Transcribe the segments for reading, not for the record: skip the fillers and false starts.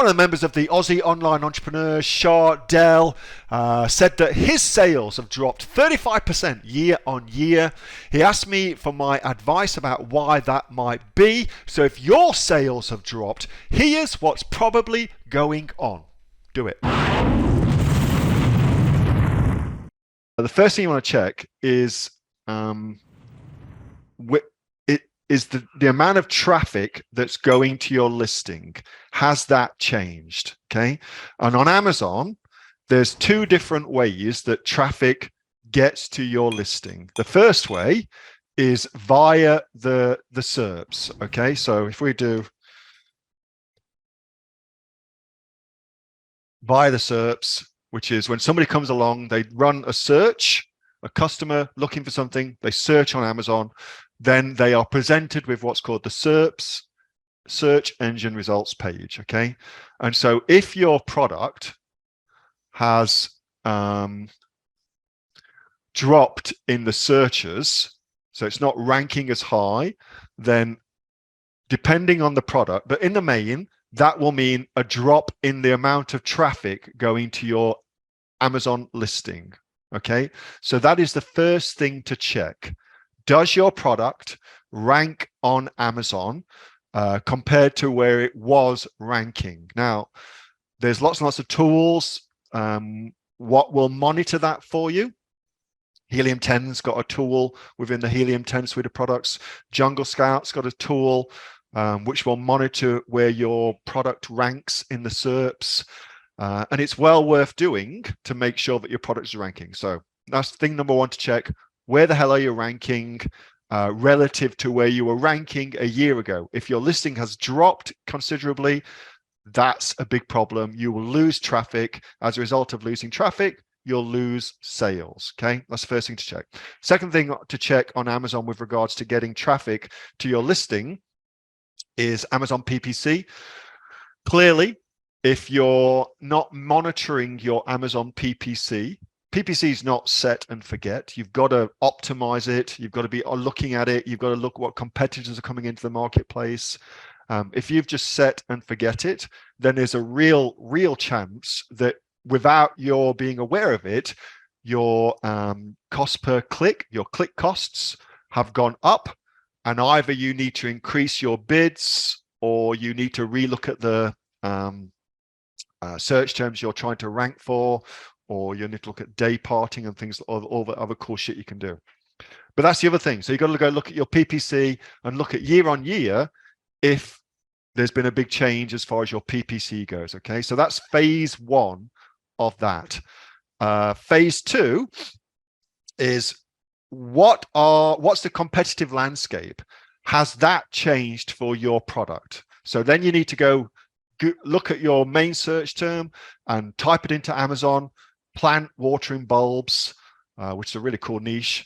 One of the members of the Aussie online entrepreneurs, Shah Dell, said that his sales have dropped 35% year on year. He asked me for my advice about why that might be. So if your sales have dropped, here's what's probably going on. Do it. The first thing you want to check is the amount of traffic that's going to your listing. Has that changed? Okay. And on Amazon, there's two different ways that traffic gets to your listing. The first way is via the SERPs. Okay. So if we do via the SERPs, which is when somebody comes along, they run a search, a customer looking for something, they search on Amazon, then they are presented with what's called the SERPs, search engine results page. Okay. And so if your product has dropped in the searches, so it's not ranking as high, then depending on the product, but in the main, that will mean a drop in the amount of traffic going to your Amazon listing. Okay. So that is the first thing to check. Does your product rank on Amazon compared to where it was ranking? Now, there's lots and lots of tools. What will monitor that for you? Helium 10's got a tool within the Helium 10 suite of products. Jungle Scout's got a tool which will monitor where your product ranks in the SERPs. And it's well worth doing to make sure that your product is ranking. So that's thing number one to check. Where the hell are you ranking relative to where you were ranking a year ago? If your listing has dropped considerably, that's a big problem. You will lose traffic. As a result of losing traffic, you'll lose sales. Okay, that's the first thing to check. Second thing to check on Amazon with regards to getting traffic to your listing is Amazon PPC. Clearly, if you're not monitoring your Amazon PPC, PPC is not set and forget. You've got to optimize it. You've got to be looking at it. You've got to look what competitors are coming into the marketplace. If you've just set and forget it, then there's a real chance that without your being aware of it, your cost per click, your click costs have gone up, and either you need to increase your bids or you need to relook at the search terms you're trying to rank for, or you need to look at day parting and things, all the other cool shit you can do. But that's the other thing. So you've got to go look at your PPC and look at year on year if there's been a big change as far as your PPC goes. Okay, so that's phase one of that. Phase two is what's the competitive landscape? Has that changed for your product? So then you need to go look at your main search term and type it into Amazon. Plant watering bulbs, which is a really cool niche.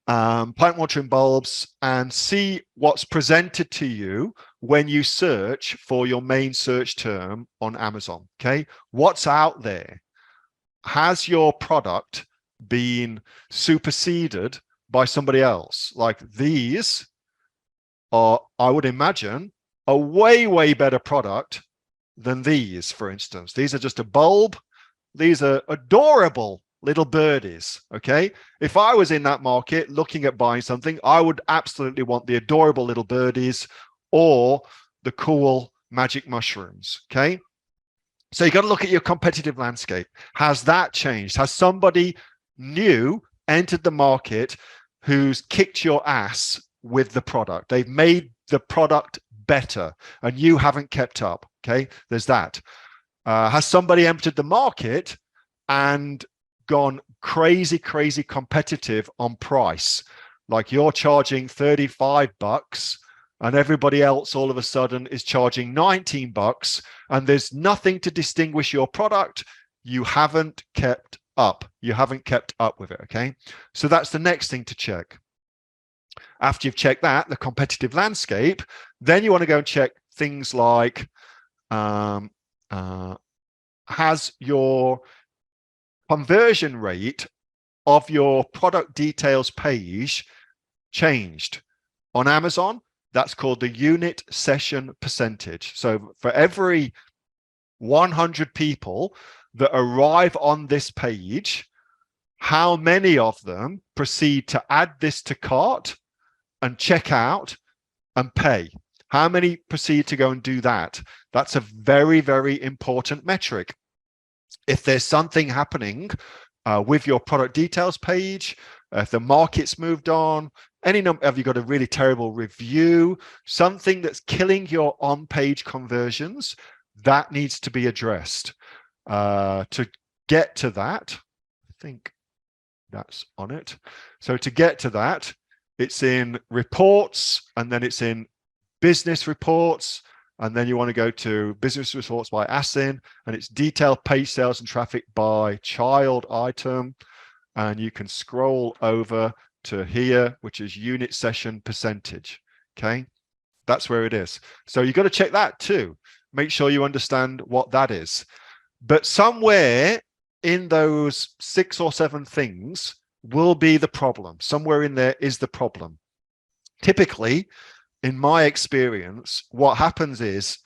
Plant watering bulbs, and see what's presented to you when you search for your main search term on Amazon. Okay, what's out there? Has your product been superseded by somebody else? Like these are, I would imagine, a way better product than these, for instance. These are just a bulb. These are adorable little birdies. Okay, if I was in that market looking at buying something, I would absolutely want the adorable little birdies or the cool magic mushrooms. Okay, so you got to look at your competitive landscape. Has that changed? Has somebody new entered the market who's kicked your ass with the product? They've made the product better and you haven't kept up. Okay, there's that. Has somebody entered the market and gone crazy competitive on price? Like you're charging $35 and everybody else all of a sudden is charging $19 and there's nothing to distinguish your product. You haven't kept up. You haven't kept up with it. Okay, so that's the next thing to check. After you've checked that, the competitive landscape, then you want to go and check things like has your conversion rate of your product details page changed? On Amazon, that's called the unit session percentage. So for every 100 people that arrive on this page, how many of them proceed to add this to cart and check out and pay? How many proceed to go and do that? That's a very, very important metric. If there's something happening with your product details page, if the market's moved on, have you got a really terrible review, something that's killing your on-page conversions, that needs to be addressed. To get to that, I think that's on it. So to get to that, it's in reports, and then it's in business reports, and then you want to go to business reports by ASIN, and it's detailed page sales and traffic by child item, and you can scroll over to here, which is unit session percentage. Okay, that's where it is. So you've got to check that too. Make sure you understand what that is. But somewhere in those 6 or 7 things will be the problem. Somewhere in there is the problem. Typically, in my experience, what happens is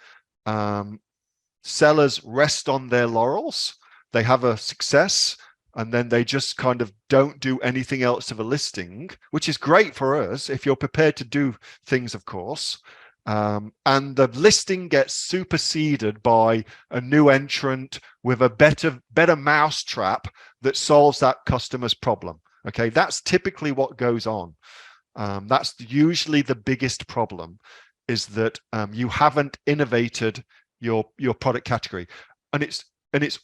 sellers rest on their laurels. They have a success, and then they just kind of don't do anything else to the listing, which is great for us if you're prepared to do things, of course. And the listing gets superseded by a new entrant with a better mousetrap that solves that customer's problem. Okay, that's typically what goes on. That's usually the biggest problem, is that you haven't innovated your product category, and it's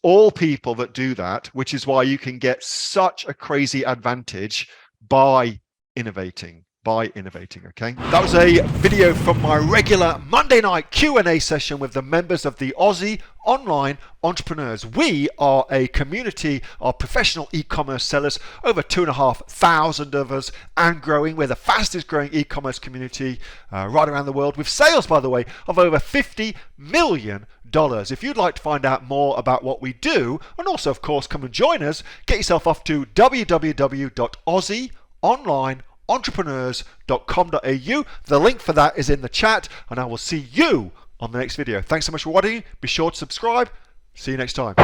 all people that do that, which is why you can get such a crazy advantage by innovating. Okay, that was a video from my regular Monday night Q&A session with the members of the Aussie Online Entrepreneurs. We are a community of professional e-commerce sellers, over 2,500 of us, and growing. We're the fastest growing e-commerce community right around the world, with sales, by the way, of over $50 million. If you'd like to find out more about what we do, and also, of course, come and join us, get yourself off to www.aussieonlineentrepreneurs.com.au. The link for that is in the chat, and I will see you on the next video. Thanks so much for watching. Be sure to subscribe. See you next time.